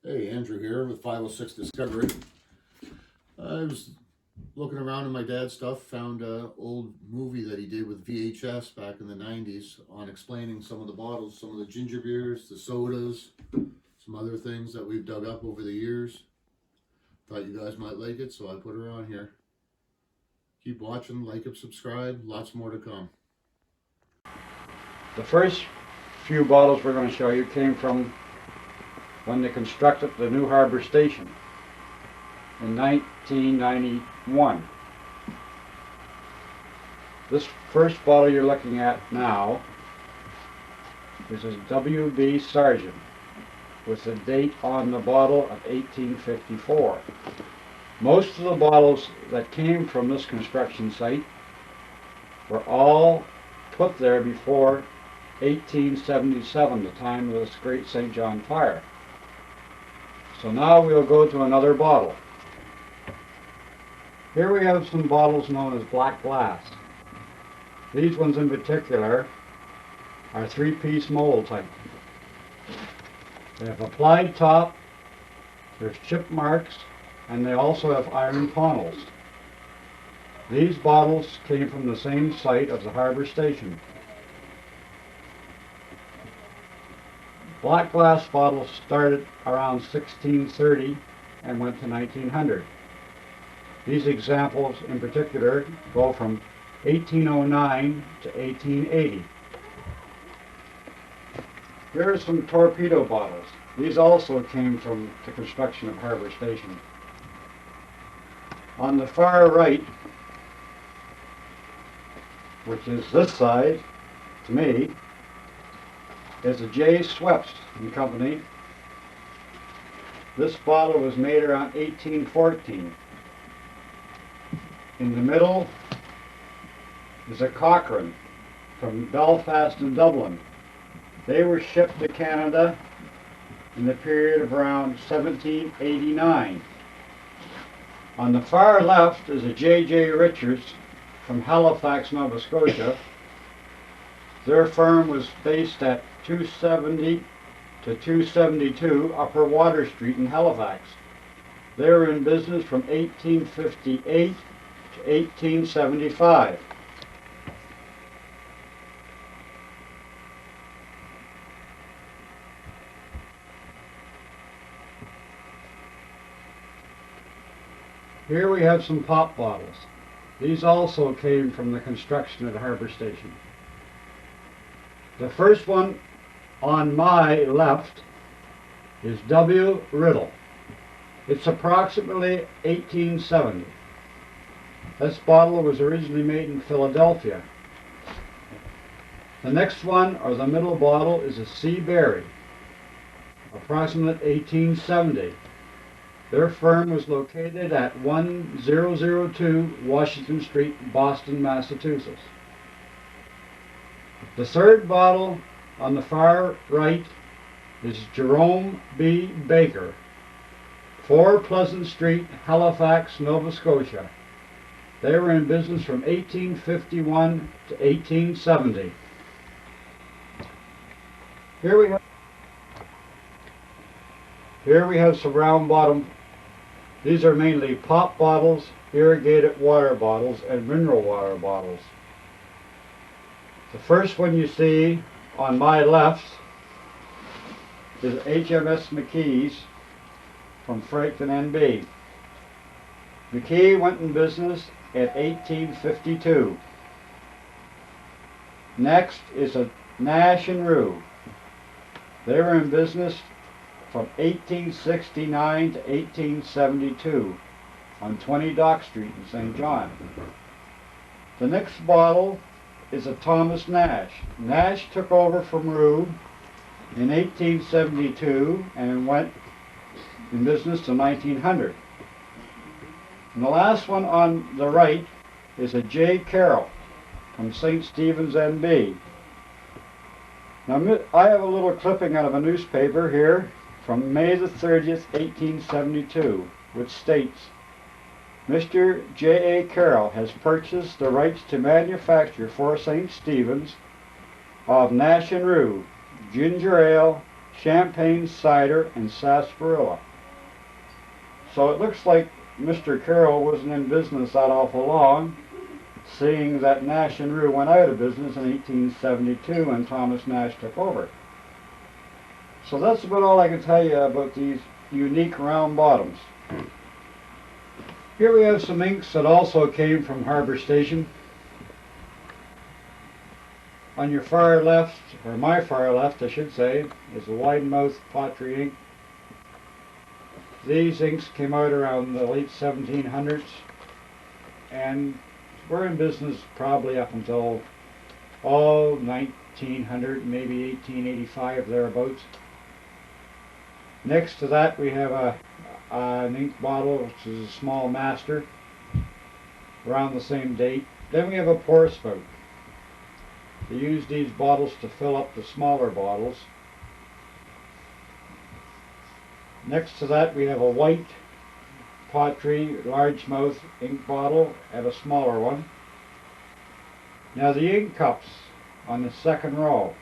Hey, Andrew here with 506 Discovery. I was looking around in my dad's stuff, found an old movie that he did with VHS back in the 90s on explaining some of the bottles, some of the ginger beers, the sodas, some other things that we've dug up over the years. Thought you guys might like it, so I put her on here. Keep watching, like it, subscribe, lots more to come. The first few bottles we're going to show you came from when they constructed the new harbor station in 1991. This first bottle you're looking at now is a W.B. Sargent with a date on the bottle of 1854. Most of the bottles that came from this construction site were all put there before 1877, the time of this great St. John fire. So now we'll go to another bottle. Here we have some bottles known as black glass. These ones in particular are three-piece mold type. They have applied top, there's chip marks, and they also have iron funnels. These bottles came from the same site as the harbor station. Black glass bottles started around 1630 and went to 1900. These examples in particular go from 1809 to 1880. Here are some torpedo bottles. These also came from the construction of Harbor Station. On the far right, which is this side, to me, is a J. Sweps and Company. This bottle was made around 1814. In the middle is a Cochrane from Belfast and Dublin. They were shipped to Canada in the period of around 1789. On the far left is a J.J. Richards from Halifax, Nova Scotia. Their firm was based at 270 to 272 Upper Water Street in Halifax. They were in business from 1858 to 1875. Here we have some pop bottles. These also came from the construction at Harbor Station. The first one on my left is W. Riddle. It's approximately 1870. This bottle was originally made in Philadelphia. The next one, or the middle bottle, is a C. Berry, approximate 1870. Their firm was located at 1002 Washington Street, Boston, Massachusetts. The third bottle on the far right is Jerome B. Baker, 4 Pleasant Street, Halifax, Nova Scotia. They were in business from 1851 to 1870. Here we have some round bottom. These are mainly pop bottles, irrigated water bottles, and mineral water bottles. The first one you see on my left is HMS McKee's from Frankton, NB. McKee went in business in 1852. Next is a Nash and Rue. They were in business from 1869 to 1872 on 20 Dock Street in St. John. The next bottle is a Thomas Nash. Nash took over from Rue in 1872 and went in business to 1900. And the last one on the right is a J. Carroll from St. Stephen's, NB. Now I have a little clipping out of a newspaper here from May the 30th, 1872, which states, Mr. J. A. Carroll has purchased the rights to manufacture for St. Stephen's of Nash and Rue, ginger ale, champagne, cider, and sarsaparilla. So it looks like Mr. Carroll wasn't in business that awful long, seeing that Nash and Rue went out of business in 1872 when Thomas Nash took over. So that's about all I can tell you about these unique round bottoms. Here we have some inks that also came from Harbor Station. On your far left, or my far left I should say, is a wide-mouth Pottery ink. These inks came out around the late 1700s and were in business probably up until 1900, maybe 1885, thereabouts. Next to that we have an ink bottle, which is a small master, around the same date. Then we have a pour spout. They use these bottles to fill up the smaller bottles. Next to that we have a white Pottery largemouth ink bottle and a smaller one. Now the ink cups on the second row.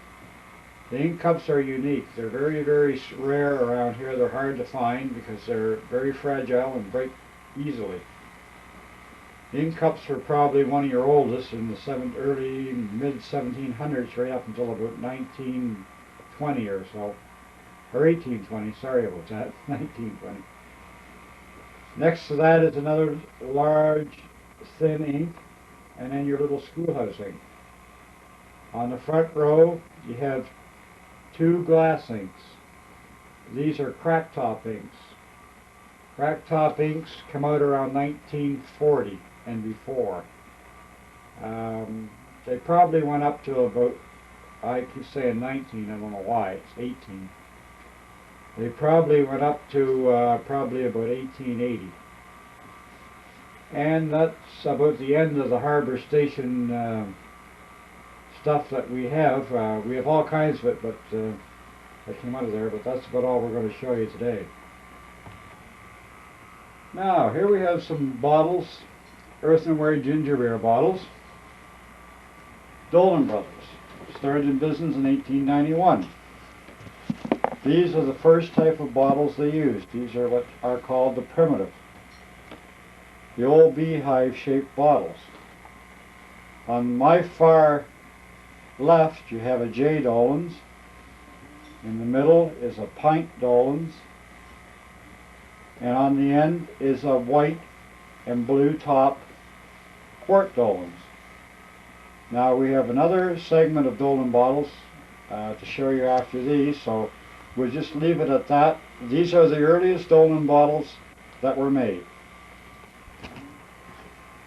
The ink cups are unique. They're very, very rare around here. They're hard to find because they're very fragile and break easily. The ink cups were probably one of your oldest in the early, mid-1700s, right up until about 1920 or so. Or 1820, sorry about that, 1920. Next to that is another large, thin ink, and then your little schoolhouse ink. On the front row, you have two glass inks. These are crack top inks. Crack top inks come out around 1940 and before. They probably went up to about, I keep saying 19, I don't know why, it's 18. They probably went up to probably about 1880. And that's about the end of the Harbor Station stuff that we have. We have all kinds of it, but that came out of there, but that's about all we're going to show you today. Now, here we have some bottles, earthenware ginger beer bottles. Dolan Brothers started in business in 1891. These are the first type of bottles they used. These are what are called the primitive. The old beehive shaped bottles. On my far left you have a J Dolan's. In the middle is a pint Dolan's. And on the end is a white and blue top quart Dolan's. Now we have another segment of Dolan bottles to show you after these, so we'll just leave it at that. These are the earliest Dolan bottles that were made.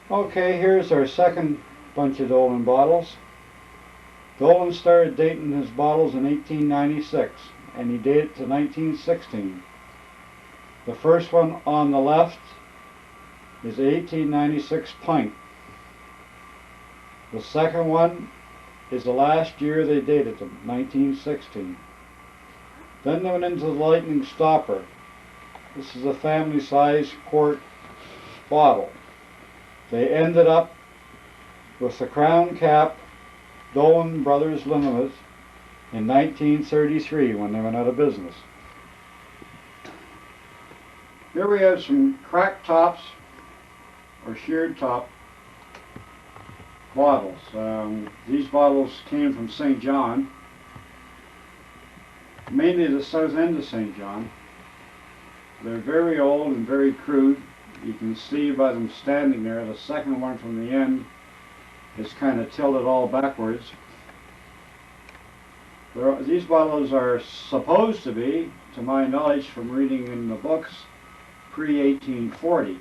Okay, here's our second bunch of Dolan bottles. Dolan started dating his bottles in 1896, and he dated to 1916. The first one on the left is 1896 pint. The second one is the last year they dated them, 1916. Then they went into the lightning stopper. This is a family size quart bottle. They ended up with the crown cap Dolan Brothers Limited in 1933 when they went out of business. Here we have some crack tops or sheared top bottles. These bottles came from St. John, mainly the south end of St. John. They're very old and very crude. You can see by them standing there, the second one from the end is kind of tilted all backwards. These bottles are supposed to be, to my knowledge from reading in the books, pre-1840.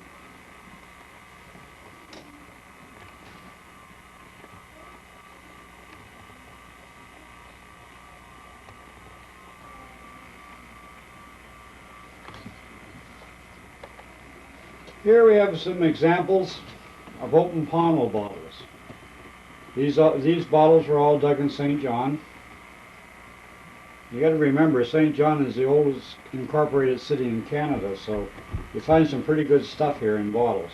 Here we have some examples of open pommel bottles. These bottles were all dug in St. John. You got to remember, St. John is the oldest incorporated city in Canada, so you find some pretty good stuff here in bottles.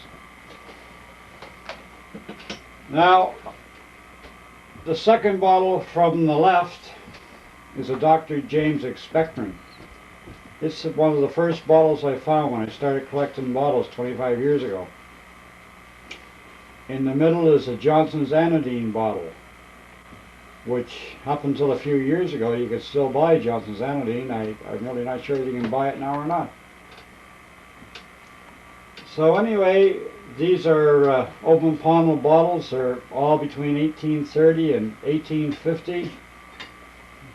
Now, the second bottle from the left is a Dr. James Expectorant. It's one of the first bottles I found when I started collecting bottles 25 years ago. In the middle is a Johnson's Anodyne bottle, which up until a few years ago you could still buy Johnson's Anodyne. I'm really not sure if you can buy it now or not. So anyway, these are open pommel bottles. They're all between 1830 and 1850.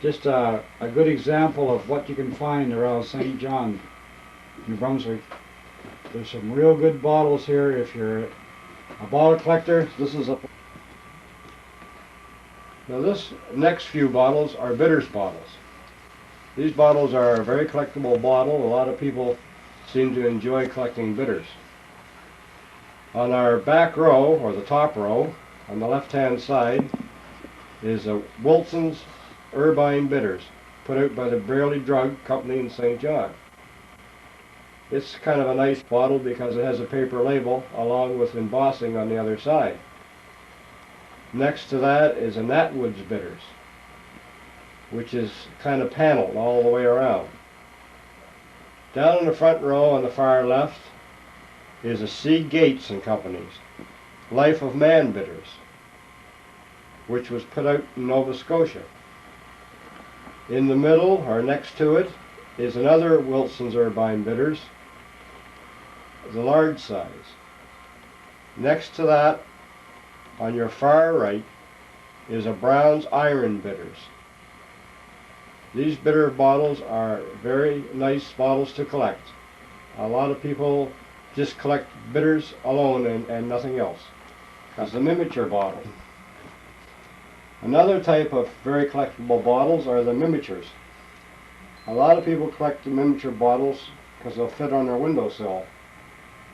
Just a good example of what you can find around St. John, New Brunswick. There's some real good bottles here if you're a bottle collector. Now this next few bottles are bitters bottles. These bottles are a very collectible bottle. A lot of people seem to enjoy collecting bitters. On our back row, or the top row, on the left-hand side, is a Wilson's Irvine Bitters, put out by the Braley Drug Company in St. John. It's kind of a nice bottle because it has a paper label along with embossing on the other side. Next to that is a Natwood's Bitters, which is kind of paneled all the way around. Down in the front row on the far left is a C. Gates and Company's Life of Man Bitters, which was put out in Nova Scotia. In the middle, or next to it, is another Wilson's Irvine Bitters, the large size. Next to that, on your far right, is a Brown's Iron Bitters. These bitter bottles are very nice bottles to collect. A lot of people just collect bitters alone and nothing else. That's the miniature bottle. Another type of very collectible bottles are the miniatures. A lot of people collect the miniature bottles because they'll fit on their windowsill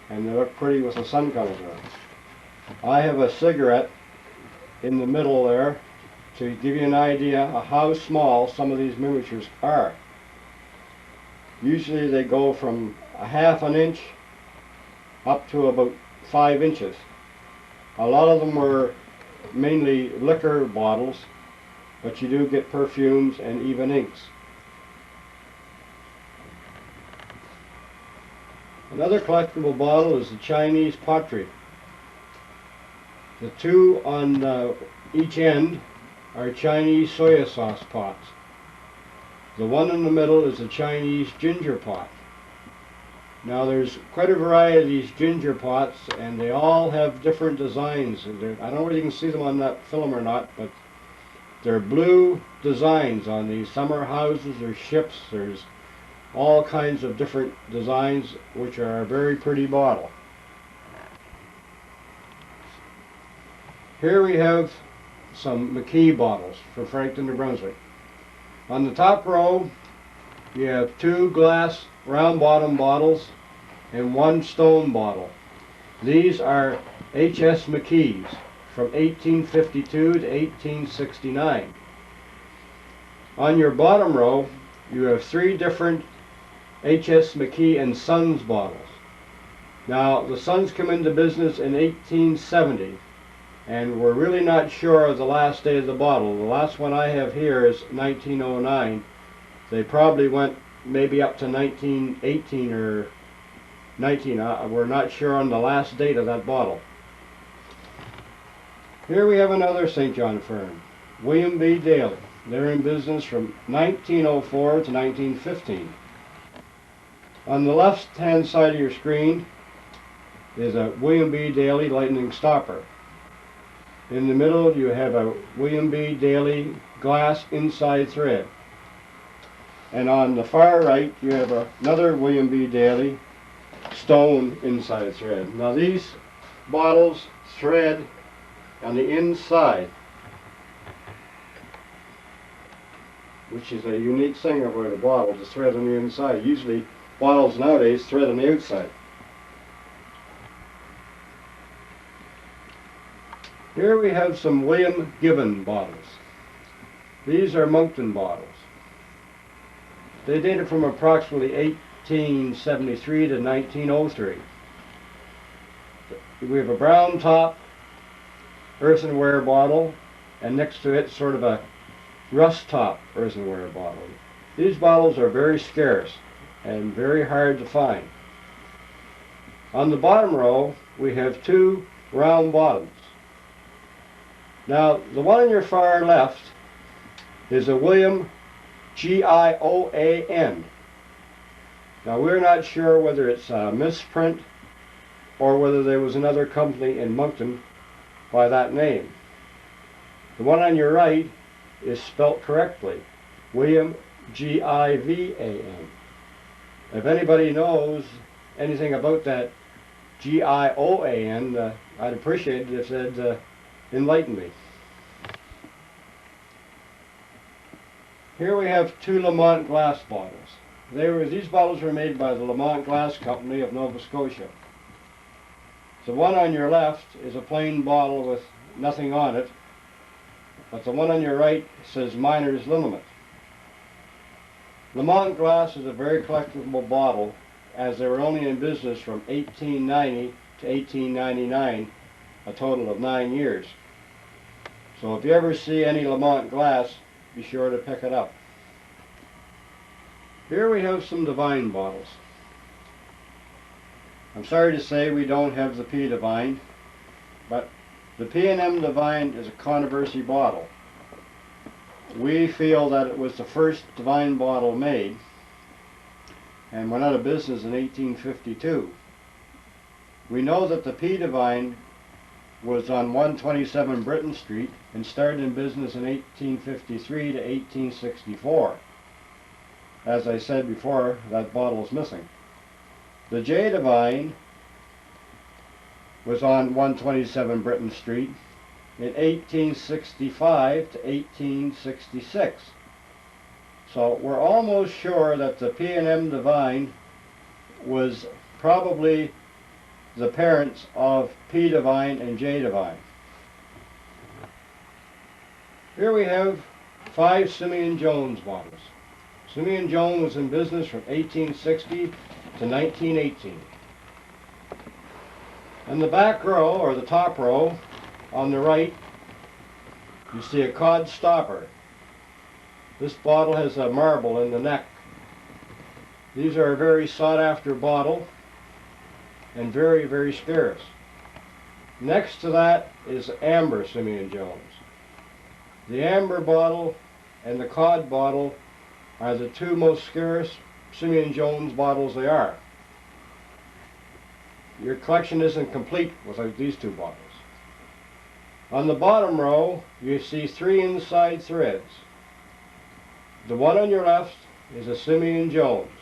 and they look pretty with the sun coming through. I have a cigarette in the middle there to give you an idea of how small some of these miniatures are. Usually they go from a half an inch up to about 5 inches. A lot of them were mainly liquor bottles, but you do get perfumes and even inks. Another collectible bottle is the Chinese Pottery. The two on each end are Chinese soya sauce pots. The one in the middle is a Chinese ginger pot. Now there's quite a variety of these ginger pots and they all have different designs. I don't know whether you can see them on that film or not, but they're blue designs on these. Summer houses or ships. There's all kinds of different designs which are a very pretty bottle. Here we have some McKee bottles for Frankton, New Brunswick. On the top row you have 2 glass round bottom bottles and 1 stone bottle. These are H.S. McKee's from 1852 to 1869. On your bottom row you have 3 different H.S. McKee and Sons bottles. Now the Sons come into business in 1870 and we're really not sure of the last day of the bottle. The last one I have here is 1909. They probably went maybe up to 1918 or 19. We're not sure on the last date of that bottle. Here we have another St. John firm, William B. Daly. They're in business from 1904 to 1915. On the left-hand side of your screen is a William B. Daly lightning stopper. In the middle you have a William B. Daly glass inside thread. And on the far right you have another William B. Daly stone inside thread. Now these bottles thread on the inside, which is a unique thing about a bottle, to thread on the inside. Usually bottles nowadays thread on the outside. Here we have some William Gibbon bottles. These are Moncton bottles. They dated from approximately 1873 to 1903. We have a brown top earthenware bottle, and next to it sort of a rust top earthenware bottle. These bottles are very scarce and very hard to find. On the bottom row, we have two round bottles. Now, the one on your far left is a William Gion. Now, we're not sure whether it's a misprint or whether there was another company in Moncton by that name. The one on your right is spelt correctly, William Givan. If anybody knows anything about that Gion, I'd appreciate it if they'd enlighten me. Here we have two Lamont Glass bottles. These bottles were made by the Lamont Glass Company of Nova Scotia. The one on your left is a plain bottle with nothing on it, but the one on your right says Miner's Liniment. Lamont Glass is a very collectible bottle, as they were only in business from 1890 to 1899, a total of 9 years. So if you ever see any Lamont Glass, be sure to pick it up. Here we have some Divine bottles. I'm sorry to say we don't have the P Divine, but the P&M Divine is a controversy bottle. We feel that it was the first Divine bottle made and went out of business in 1852. We know that the P Divine was on 127 Britain Street and started in business in 1853 to 1864. As I said before, that bottle is missing. The J Divine was on 127 Britain Street in 1865 to 1866. So we're almost sure that the P&M Divine was probably the parents of P Divine and J Divine. Here we have 5 Simeon Jones bottles. Simeon Jones was in business from 1860 to 1918. In the back row, or the top row, on the right, you see a cod stopper. This bottle has a marble in the neck. These are a very sought after bottle and very, very scarce. Next to that is amber Simeon Jones. The amber bottle and the cod bottle are the two most scarce Simeon Jones bottles there are. Your collection isn't complete without these two bottles. On the bottom row, you see 3 inside threads. The one on your left is a Simeon Jones.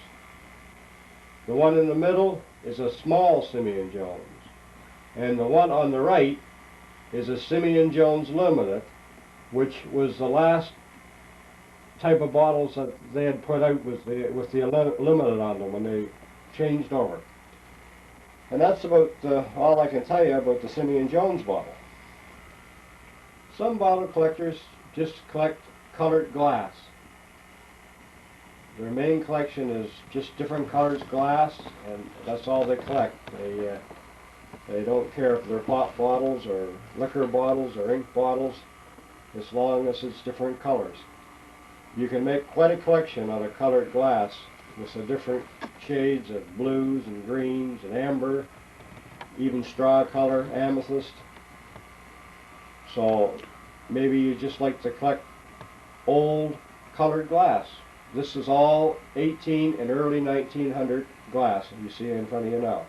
The one in the middle is a small Simeon Jones. And the one on the right is a Simeon Jones Limited, which was the last type of bottles that they had put out with the limited on them when they changed over. And that's about all I can tell you about the Simeon Jones bottle. Some bottle collectors just collect colored glass. Their main collection is just different colored glass, and that's all they collect. They don't care if they're pop bottles or liquor bottles or ink bottles, as long as it's different colors. You can make quite a collection out of colored glass with the different shades of blues and greens and amber, even straw color, amethyst. So maybe you just like to collect old colored glass. This is all 18 and early 1900 glass that you see in front of you now.